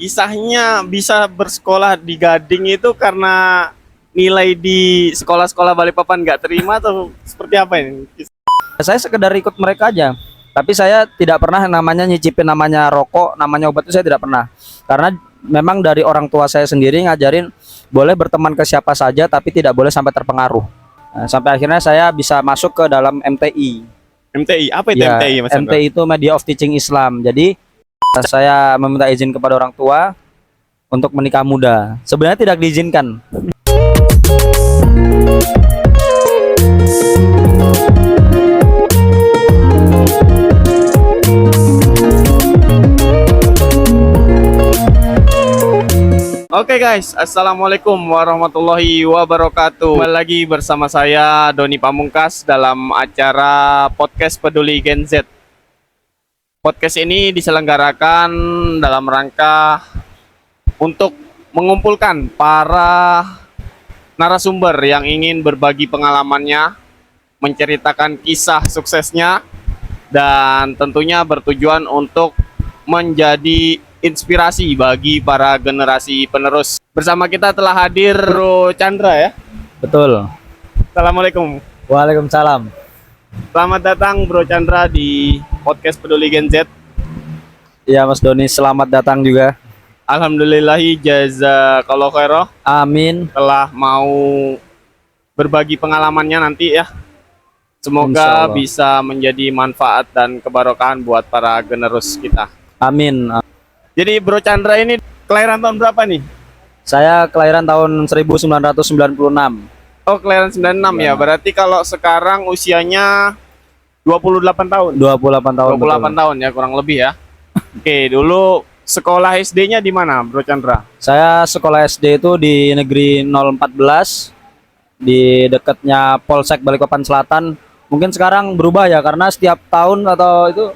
kisahnya bisa bersekolah di Gading itu karena nilai di sekolah-sekolah Balikpapan nggak terima atau seperti apa ini? Saya sekedar ikut mereka aja. Tapi saya tidak pernah namanya nyicipin namanya rokok, namanya obat itu saya tidak pernah. Karena memang dari orang tua saya sendiri ngajarin boleh berteman ke siapa saja tapi tidak boleh sampai terpengaruh. Nah, sampai akhirnya saya bisa masuk ke dalam MTI. MTI, apa itu Ya, MTI Mas Chandra? MTI itu Media of Teaching Islam. Jadi saya meminta izin kepada orang tua untuk menikah muda. Sebenarnya tidak diizinkan. Oke guys, assalamualaikum warahmatullahi wabarakatuh. Kembali lagi bersama saya Doni Pamungkas dalam acara podcast Peduli Gen Z. Podcast ini diselenggarakan dalam rangka untuk mengumpulkan para narasumber yang ingin berbagi pengalamannya, menceritakan kisah suksesnya, dan tentunya bertujuan untuk menjadi inspirasi bagi para generasi penerus. Bersama kita telah hadir Bro Chandra ya. Betul. Assalamualaikum. Waalaikumsalam. Selamat datang Bro Chandra di podcast Peduli Gen Z. Ya Mas Doni, selamat datang juga. Alhamdulillahi jazakallahu khairah Amin. telah mau berbagi pengalamannya nanti ya. Semoga Insyaallah. bisa menjadi manfaat dan kebarokahan buat para generus kita. Amin. Jadi Bro Chandra ini kelahiran tahun berapa nih? Saya kelahiran tahun 1996. Oh, kelahiran 96 ya. Berarti kalau sekarang usianya 28 tahun. 28 tahun. 28 betul. tahun ya, kurang lebih ya. Oke, dulu sekolah SD-nya di mana, Bro Chandra? Saya sekolah SD itu di Negeri 014 di dekatnya Polsek Balikpapan Selatan. Mungkin sekarang berubah ya karena setiap tahun atau itu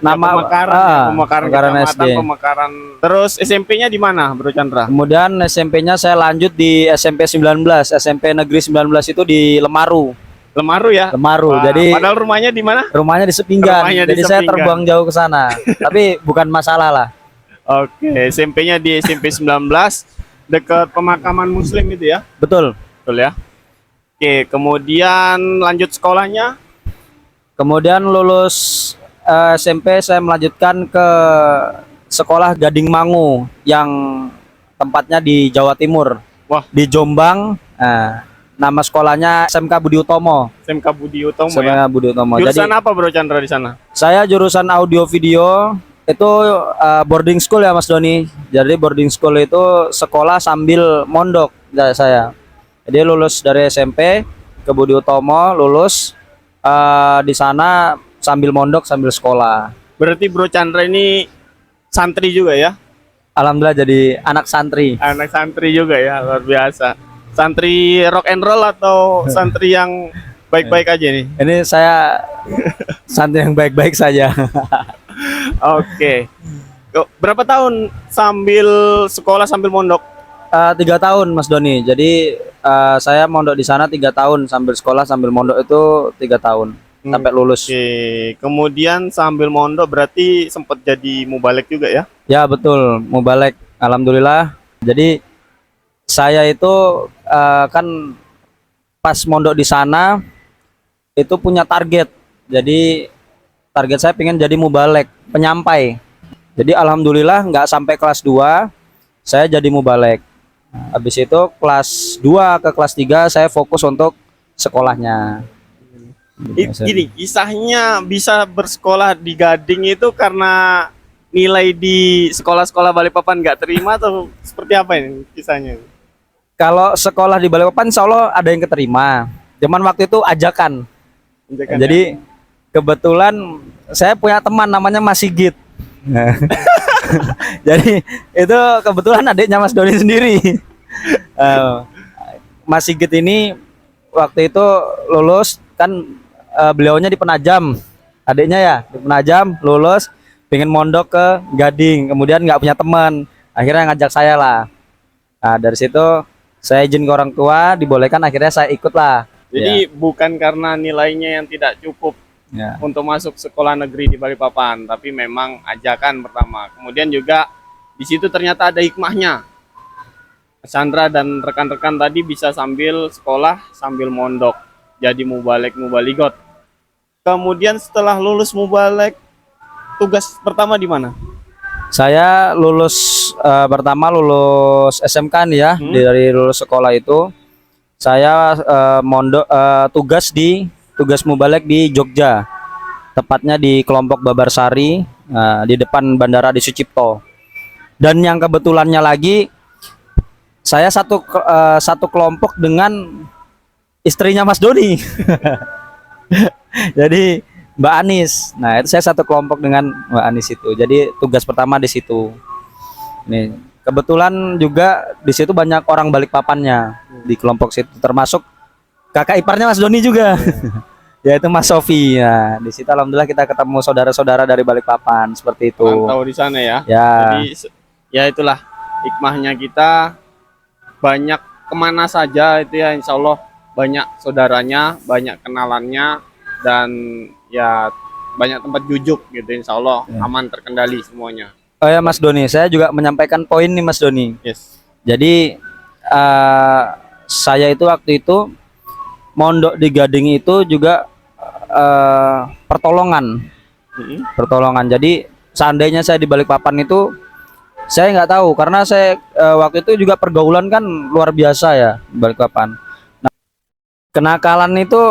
nama Pemekaran Pemekaran kecamatan, SD. Pemekaran. Terus SMP-nya di mana, Bro Chandra? Kemudian SMP-nya saya lanjut di SMP 19, SMP Negeri 19 itu di Lemaru. Lemaru ya. Lemaru. Wah, Jadi padahal rumahnya di mana? rumahnya di Sepinggan. Rumahnya di Jadi saya Sepinggan. terbuang jauh ke sana. Tapi bukan masalah lah. Oke, SMP-nya di SMP 19 dekat pemakaman Muslim itu ya. Betul. Betul ya. Oke, kemudian lanjut sekolahnya. Kemudian lulus SMP saya melanjutkan ke sekolah Gading Mangu yang tempatnya di Jawa Timur. Wah. Di Jombang. Nama sekolahnya SMK Budi Utomo. SMK Budi Utomo SMK ya. Budi Utomo. Jurusan Jadi apa Bro Chandra di sana? saya jurusan audio video itu boarding school ya Mas Doni. Jadi boarding school itu sekolah sambil mondok saya. Jadi lulus dari SMP ke Budi Utomo, lulus di sana sambil mondok sambil sekolah. Berarti Bro Chandra ini santri juga ya? Alhamdulillah jadi anak santri. Anak santri juga ya, luar biasa. Santri rock and roll atau santri yang baik-baik aja nih? Ini saya santri yang baik-baik saja. Oke. Berapa tahun sambil sekolah sambil mondok? 3 tahun Mas Doni. Jadi saya mondok di sana 3 tahun sambil sekolah sambil mondok itu 3 tahun sampai lulus. Oke. Kemudian sambil mondok berarti sempat jadi mubalek juga ya? Ya betul, mubalek. Alhamdulillah. Jadi saya itu kan pas mondok di sana itu punya target. Jadi target saya pengen jadi mubalek, penyampai. Jadi alhamdulillah nggak sampai kelas 2 saya jadi mubalek. Habis itu kelas 2 ke kelas 3 saya fokus untuk sekolahnya. Gini, kisahnya bisa bersekolah di Gading itu karena nilai di sekolah-sekolah Balikpapan nggak terima atau seperti apa ini kisahnya? Kalau sekolah di Balikpapan insya Allah ada yang keterima. Cuman waktu itu ajakan. Ajakan Jadi kebetulan saya punya teman namanya Mas Sigit. Jadi itu kebetulan adiknya Mas Doni sendiri. Mas Sigit ini waktu itu lulus kan beliaunya di Penajam, adiknya ya di Penajam lulus, pengen mondok ke Gading, kemudian nggak punya teman, akhirnya ngajak saya lah. Nah dari situ saya izin ke orang tua, dibolehkan, akhirnya saya ikut lah. Jadi bukan karena nilainya yang tidak cukup Ya. untuk masuk sekolah negeri di Balikpapan, tapi memang ajakan pertama. Kemudian juga Di situ ternyata ada hikmahnya. Mas Chandra dan rekan-rekan tadi bisa sambil sekolah, sambil mondok. Jadi mubalek mubaligot. Kemudian setelah lulus mubalek, tugas pertama di mana? Saya lulus pertama lulus SMK nih ya, dari lulus sekolah itu saya mondok tugas mubalek di Jogja, tepatnya di kelompok Babarsari, di depan Bandara di Sucipto. Dan yang kebetulannya lagi saya satu kelompok dengan istrinya Mas Doni. Jadi Mbak Anis. Nah, itu saya satu kelompok dengan Mbak Anis itu. Jadi tugas pertama di situ. Nih, kebetulan juga di situ banyak orang Balikpapannya di kelompok situ, termasuk kakak iparnya Mas Doni juga. Yaitu Mas Sofi. Nah, di situ alhamdulillah kita ketemu saudara-saudara dari Balikpapan seperti itu. Mantau di sana ya. Ya. Jadi ya itulah hikmahnya kita, banyak kemana saja itu ya, insya Allah banyak saudaranya, banyak kenalannya, dan ya banyak tempat jujuk gitu, insya Allah aman, terkendali semuanya. Oh ya Mas Doni, saya juga menyampaikan poin nih Mas Doni. Yes. Jadi saya itu waktu itu mondok di Gading itu juga pertolongan. Pertolongan. Jadi seandainya saya di Balikpapan itu saya nggak tahu, karena saya waktu itu juga pergaulan kan luar biasa ya di Balikpapan. Nah, kenakalan itu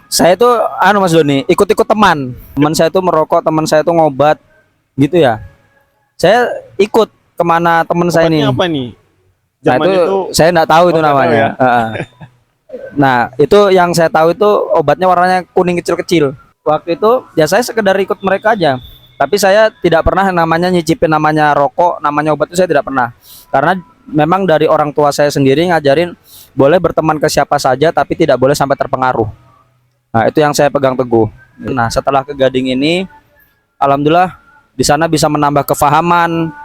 saya tuh Mas Doni, ikut-ikut teman saya itu merokok, teman saya itu ngobat gitu ya. Saya ikut kemana teman saya ini. Apa nih? Nah, itu saya nggak tahu itu namanya. Ya? Nah, itu yang saya tahu itu obatnya warnanya kuning kecil-kecil. Waktu itu ya saya sekedar ikut mereka aja. Tapi saya tidak pernah namanya nyicipin namanya rokok, namanya obat itu saya tidak pernah. Karena memang dari orang tua saya sendiri ngajarin boleh berteman ke siapa saja tapi tidak boleh sampai terpengaruh. Nah, itu yang saya pegang teguh. Nah, setelah ke Gading ini alhamdulillah di sana bisa menambah kefahaman.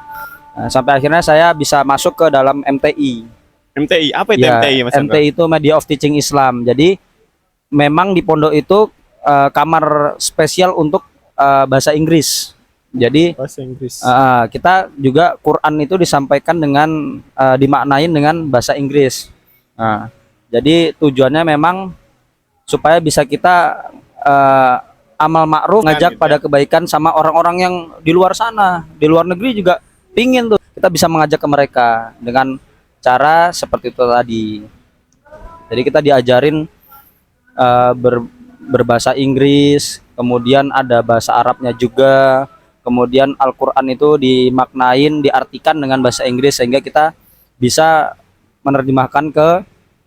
Nah, sampai akhirnya saya bisa masuk ke dalam MTI. MTI, apa itu ya, MTI Mas Chandra? MTI itu Media of Teaching Islam. Jadi memang di pondok itu kamar spesial untuk bahasa Inggris. Jadi bahasa Inggris. Kita juga Quran itu disampaikan dengan dimaknain dengan bahasa Inggris. Nah, jadi tujuannya memang supaya bisa kita amal ma'ruf, ngajak gitu pada kebaikan sama orang-orang yang di luar sana, di luar negeri juga pingin tuh kita bisa mengajak ke mereka dengan cara seperti itu tadi. Jadi kita diajarin berbahasa Inggris, kemudian ada bahasa Arabnya juga, kemudian Al-Quran itu dimaknain, diartikan dengan bahasa Inggris sehingga kita bisa menerjemahkan ke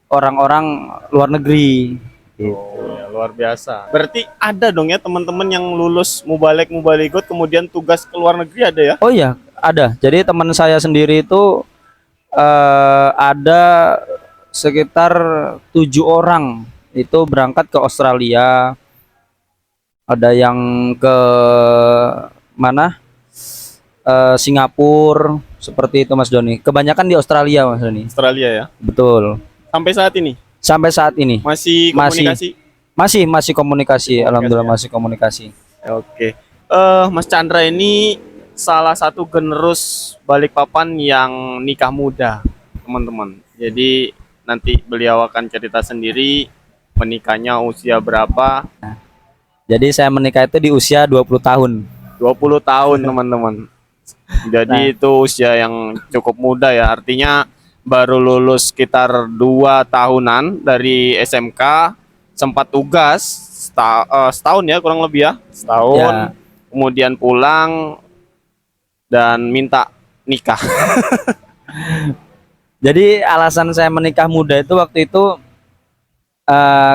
orang-orang luar negeri. Oh, ya, luar biasa. Berarti ada dong ya teman-teman yang lulus mubalek mubaligot kemudian tugas ke luar negeri, ada ya? Oh iya, ada. Jadi teman saya sendiri itu ada sekitar 7 orang itu berangkat ke Australia, ada yang ke mana Singapura, seperti itu Mas Doni. Kebanyakan di Australia Mas Doni. Australia ya. Betul. Sampai saat ini Sampai saat ini masih komunikasi? Masih komunikasi. Alhamdulillah ya. Masih komunikasi. Oke. Mas Chandra ini salah satu generus Balikpapan yang nikah muda, teman-teman. Jadi nanti beliau akan cerita sendiri menikahnya usia berapa. Jadi saya menikah itu di usia 20 tahun. 20 tahun teman-teman. Jadi itu usia yang cukup muda ya. Artinya baru lulus sekitar 2 tahunan dari SMK, sempat tugas setahun ya, kurang lebih ya, setahun ya. Kemudian pulang dan minta nikah. Jadi alasan saya menikah muda itu waktu itu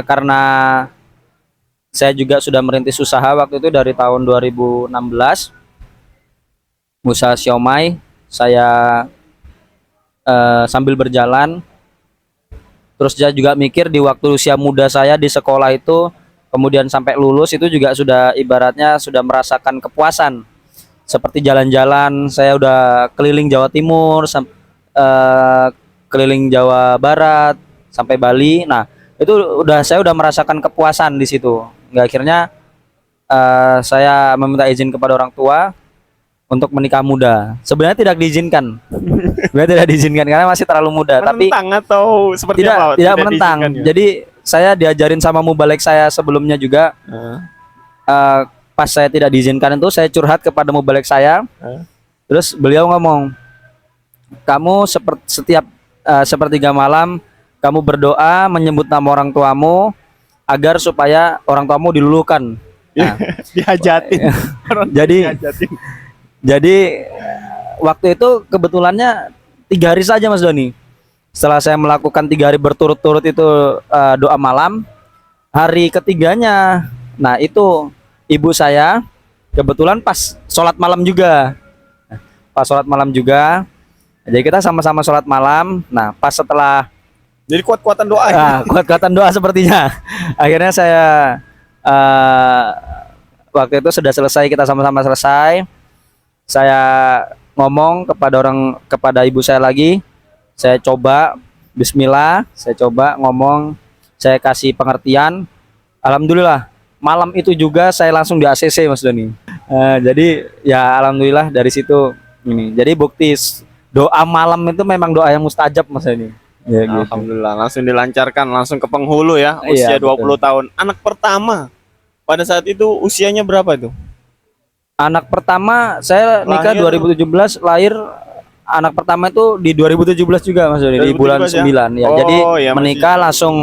karena saya juga sudah merintis usaha waktu itu dari tahun 2016, usaha siomay. Saya sambil berjalan, terus saya juga mikir di waktu usia muda saya di sekolah itu, kemudian sampai lulus itu juga sudah ibaratnya sudah merasakan kepuasan. Seperti jalan-jalan, saya udah keliling Jawa Timur, keliling Jawa Barat sampai Bali. Nah, itu saya udah merasakan kepuasan di situ. Nggak, akhirnya saya meminta izin kepada orang tua untuk menikah muda. Sebenarnya tidak diizinkan. Sebenarnya tidak diizinkan karena masih terlalu muda. Tapi Menentang atau seperti tidak apa? tidak menentang. diizinkan ya? Jadi saya diajarin sama mubalek saya sebelumnya juga. eh, Pas saya tidak diizinkan itu saya curhat kepada mubalek saya. Terus beliau ngomong, kamu setiap sepertiga malam kamu berdoa menyebut nama orang tuamu agar supaya orang tuamu diluluhkan. Nah, Dihajatin. Orang jadi dihajatin. jadi waktu itu kebetulannya 3 hari saja Mas Doni. Setelah saya melakukan 3 hari berturut-turut itu doa malam, hari ketiganya, nah itu ibu saya kebetulan pas sholat malam juga. Pas sholat malam juga, jadi kita sama-sama sholat malam. Nah pas setelah Jadi kuat-kuatan doa ya. kuat-kuatan doa sepertinya, akhirnya saya waktu itu sudah selesai, kita sama-sama selesai. Saya ngomong kepada ibu saya lagi. Saya coba Bismillah, saya coba ngomong, saya kasih pengertian. Alhamdulillah malam itu juga saya langsung di ACC Mas Doni. Jadi ya alhamdulillah dari situ ini. Jadi bukti doa malam itu memang doa yang mustajab Mas Doni. Ya, gitu. Alhamdulillah langsung dilancarkan, langsung ke penghulu ya. Usia Iya, 20 tahun. Anak pertama pada saat itu usianya berapa itu? Anak pertama saya nikah Lahir- 2017, lahir anak pertama itu di 2017 juga Mas Doni, di bulan 2017 ya? 9 ya. Oh, Jadi ya, masih- menikah langsung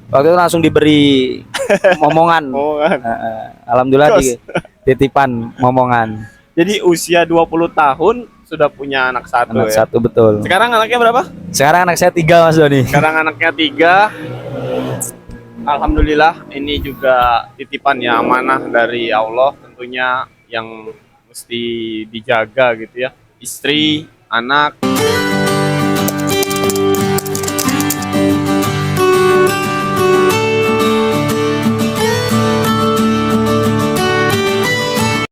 waktu itu langsung diberi momongan. Oh, kan. Alhamdulillah Jos. titipan momongan. Jadi usia 20 tahun sudah punya anak satu Anak ya. satu betul. Sekarang anaknya berapa? Sekarang anak saya 3 Mas Doni. Sekarang anaknya 3. Alhamdulillah ini juga titipan ya, amanah dari Allah tentunya yang mesti dijaga gitu ya. Istri, anak,